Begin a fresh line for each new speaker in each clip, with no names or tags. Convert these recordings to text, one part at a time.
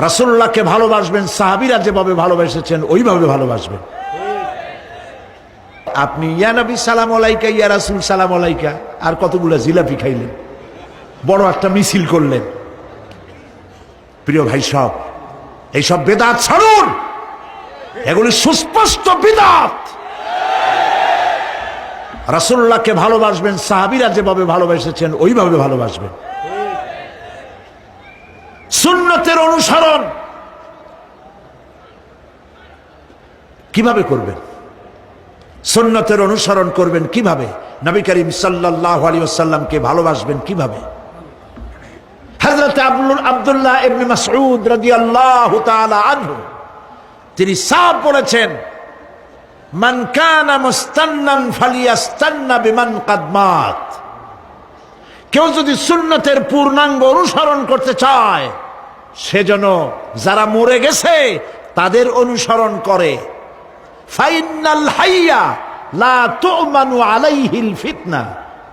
রাসূলুল্লাহকে ভালোবাসবেন, সাহাবীরা যেভাবে ভালোবেসেছেন ওইভাবে ভালোবাসবেন। আপনি ইয়া নবী সালাম আলাইকা, ইয়া রাসূল সালাম আলাইকা, আর কতগুলো জিলাপি খাইলেন, বড় একটা মিছিল করলেন। প্রিয় ভাই সব, এইসব বেদাত ছাড়ুন, এগুলি সুস্পষ্ট বিদআত। রাসূলুল্লাহকে ভালোবাসবেন, সাহাবীরা যেভাবে ভালোবেসেছেন ওইভাবে ভালোবাসবেন। সুন্নতের অনুসরণ কিভাবে করবেন? সুন্নতের অনুসরণ করবেন কিভাবে? নবী করিম সাল্লাল্লাহু আলাইহি ওয়াসাল্লামকে ভালোবাসবেন কিভাবে? হযরত আব্দুল্লাহ ইবনে মাসউদ রাদিয়াল্লাহু তাআলা আনহু তিনি সাফ বলেছেন, মান কানা মুস্তান্নান ফালিয়াস্তান্না বিমান কাদ মাত। কেউ যদি সুন্নতের পূর্ণাঙ্গ অনুসরণ করতে চায়, সেজন্য যারা মরে গেছে তাদের অনুসরণ করে। ফাইনাল হাইয়া লা তু'মানু আলাইহিল ফিতনা।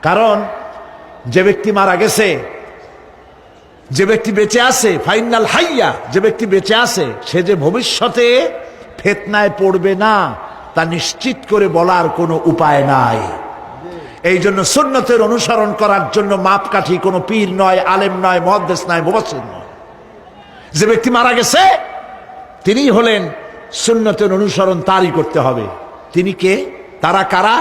কারণ যে ব্যক্তি মারা গেছে, যে ব্যক্তি বেঁচে আছে, ফাইনাল হাইয়া, যে ব্যক্তি বেঁচে আছে, সে যে ভবিষ্যতে ফিতনায় পড়বে না তা নিশ্চিত করে বলার কোনো উপায় নাই। এই জন্য সুন্নতের অনুসরণ করার জন্য মাপকাঠি কোনো পীর নয়, আলেম নয়, মুহাদ্দিস নয়, মুফাসসির নয়। যে ব্যক্তি মারা গেছে তিনি হলেন সুন্নতের অনুসরণ তারই করতে হবে। তিনি কে? তারা কারা?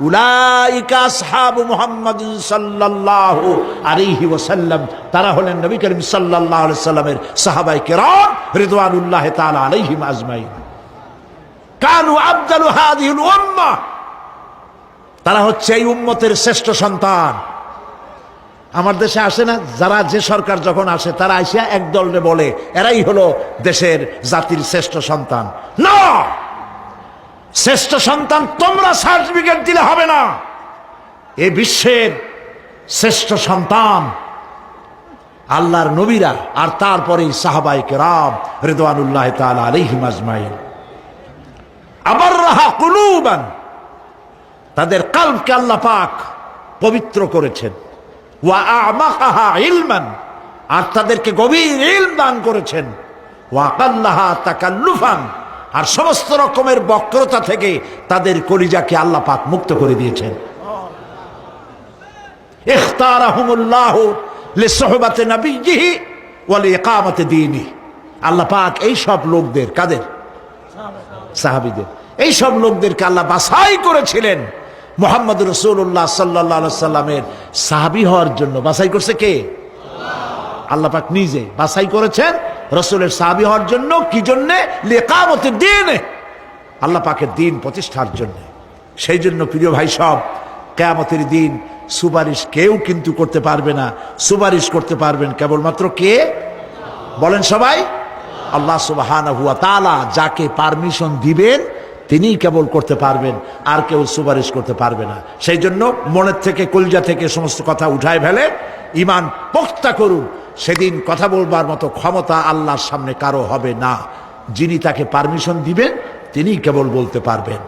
উলাইকা আসহাবু মুহাম্মাদিন সাল্লাল্লাহু আলাইহি ওয়াসাল্লাম। তারা হলেন নবী করিম সাল্লাল্লাহু আলাইহি সাল্লামের সাহাবায়ে কেরাম রিদওয়ানুল্লাহি তাআলা আলাইহিম আজমাইন। কানু আফদালু হাযিহিল উম্মাহ। তারা হচ্ছে এই উম্মতের শ্রেষ্ঠ সন্তান। আমার দেশে আসে না, যারা যে সরকার যখন আসে তারা আইসা এক দলরে বলে এরাই হলো দেশের জাতির শ্রেষ্ঠ সন্তান। না, শ্রেষ্ঠ সন্তান তোমরা সার্টিফিকেট দিলে হবে না। এই বিশ্বের শ্রেষ্ঠ সন্তান আল্লাহর নবীরা, আর তারপরেই সাহাবায়ে কেরাম রিদওয়ানুল্লাহি তাআলা আলাইহিম আজমাইন। আবাররাহা কুলুবান, তাদের কলবকে আল্লাহ পাক পবিত্র করেছেন। ওয়া আমাকাহা ইলমান, আর তাদেরকে গভীর ইলম দান করেছেন। ওয়া আকাল্লাহা তাকাল্লুফান, আর সমস্ত রকমের বক্রতা থেকে তাদের কলিজাকে আল্লাহ পাক মুক্ত করে দিয়েছেন। ইখতারাহুমুল্লাহু লিসুহবাতি নবিয়্যিহি ওয়া লিইকামাতি দীনিহি। আল্লাহ পাক এই সব লোকদের, কাদের? সাহাবীদের। এই সব লোকদেরকে আল্লাহ বাছাই করেছিলেন মুহাম্মদ রাসূলুল্লাহ সাল্লাল্লাহু আলাইহি সাল্লামের সাহাবী হওয়ার জন্য। বাছাই করছে কে? আল্লাহ পাক নিজে বাছাই করেছেন রাসূলের সাহাবী হওয়ার জন্য। কি জন্য? লিইকামাতিদ দীন, আল্লাহ পাকের দ্বীন প্রতিষ্ঠার জন্য। সেই জন্য প্রিয় ভাই সব, কিয়ামতের দিন সুপারিশ কেউ কিন্তু করতে পারবে না। সুপারিশ করতে পারবেন কেবলমাত্র কে? বলেন সবাই। আল্লাহ সুবহানাহু ওয়া তাআলা যাকে পারমিশন দিবেন তিনিই কেবল করতে পারবেন, আর কেউ সুপারিশ করতে পারবে না। সেই জন্য মনের থেকে, কলিজা থেকে সমস্ত কথা উঠায় ফেলে ঈমান পোক্তা করুন। সেদিন কথা বলবার মতো ক্ষমতা আল্লাহর সামনে কারো হবে না। যিনি তাকে পারমিশন দিবেন তিনিই কেবল বলতে পারবেন।